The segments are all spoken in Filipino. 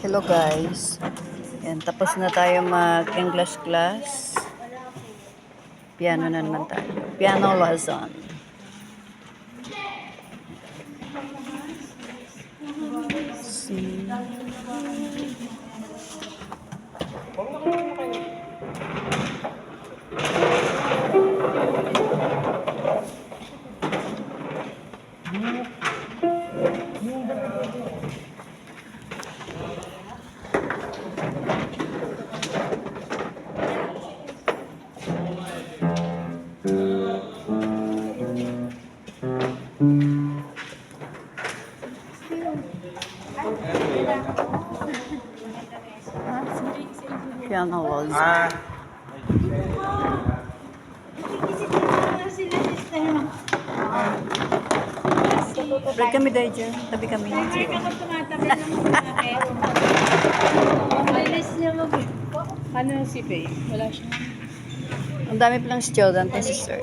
Hello guys. Yan, tapos na tayo mag-English class. Piano na naman tayo. Piano lesson. C. Piano lesson. Break kami dahil dyan. Tabi kami. Ano si Faye? Wala siya. Ang dami palang student na si sir.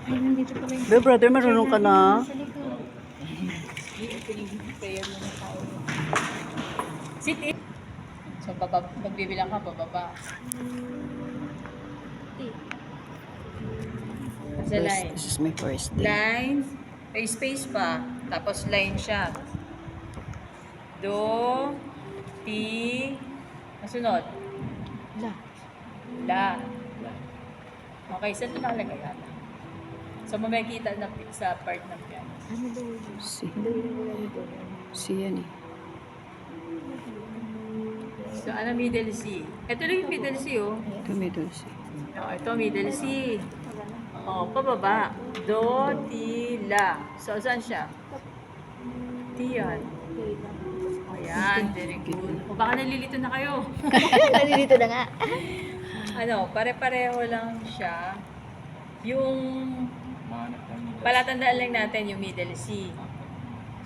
Ay, nandito pala yung Be, brother, marunong ka na. prayer mo na tayo. Sit in. So, magbibilang ka, bababa. Sa line. This is my first day. Line, may space pa. Tapos line siya. Do, ti, masunod. La. Okay, saan ito nakalagay yata? So, makikita na sa part ng piano. C. C yan eh. So, ano middle C? Ito lang yung middle C, oh. Kami doon C. Oh, ito middle C. Oh, pababa. Do, ti, la. So, saan siya? Ti yan. Ayan, very good. O baka nalilito na kayo. Nalilito na nga. Ano, pare-pareho lang siya. Yung palatandaan lang natin yung middle C.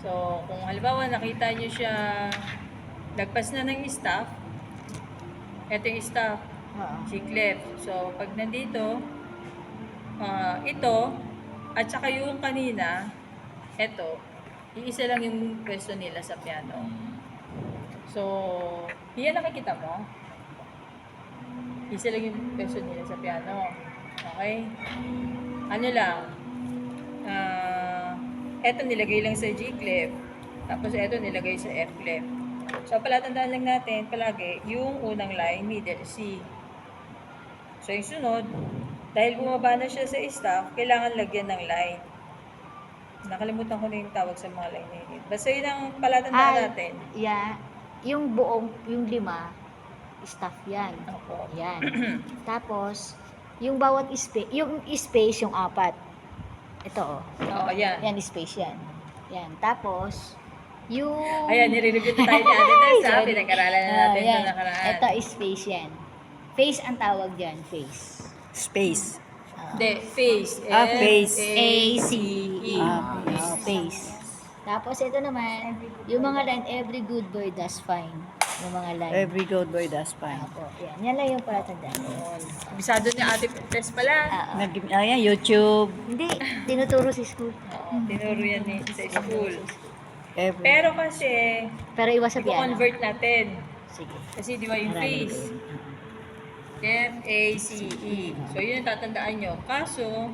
So, kung halimbawa nakita nyo siya lagpas na ng staff, ito yung staff, si clef. So, pag nandito, ito, at saka yung kanina, ito, iisa lang yung pwesto nila sa piano. So, yan nakikita mo? Isa lang yung pwesto nila sa piano. Okay? Ano lang, eto nilagay lang sa G clef, tapos eto nilagay sa F clef. So, palatandaan lang natin palagi yung unang line, middle C. So, yung sunod, dahil bumaba na siya sa staff, kailangan lagyan ng line. Nakalimutan ko na yung tawag sa mga line na yun. Basta yun ang palatandaan natin. Yeah. Yung buong, yung 5, staff yan. Opo. Yan. Tapos, yung bawat space, yung space, yung 4. Ito, oh. Oo, yan. Yan, space yan. Yan. Tapos, yung... Ayan, nire-review tayo ni Ate Tessa. Sorry. Pinag-aralan na natin yan. sa nakaraan. Ito, space yan. Face ang tawag dyan, face. Space. Hindi, face. Face. A-C-E. Face. Face. Tapos, ito naman, yung mga line, every good boy does fine. Yung mga line. Every good boy does fine. Opo, yan. Yan lang yung palatandaan. Bisado ni Ate Tess pala. Ayan, YouTube. Hindi, tinuturo sa school. Oo, tinuro yan sa school. Every. Pero kasi, Pero iwas sa piano. i-convert natin. Sige. Kasi di ba yung face? F-A-C-E. So, yun ang tatandaan nyo. Kaso,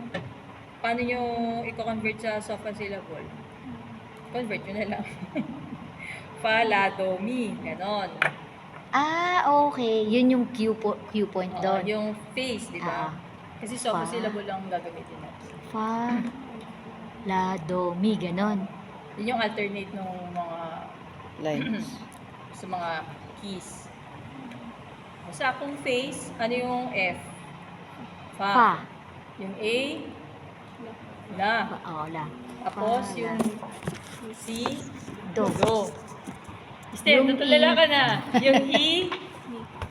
paano nyo i-convert sa sofa syllable? Convert nyo na lang. Fa, la, do, mi. Ganon. Ah, okay. Yun yung cue point Oo, doon. yung face, di ba? Ah. Kasi sofa Fa. syllable lang gagamitin natin. Fa, la, do, mi. Ganon. Yun yung alternate ng mga Lines. sa mga keys. Sa akong face, ano yung F? Fa. Fa. Yung A, la. Oo, la. Tapos Fa, yung la. C, Do. do. Step, Yung natulala E. ka na. Yung E,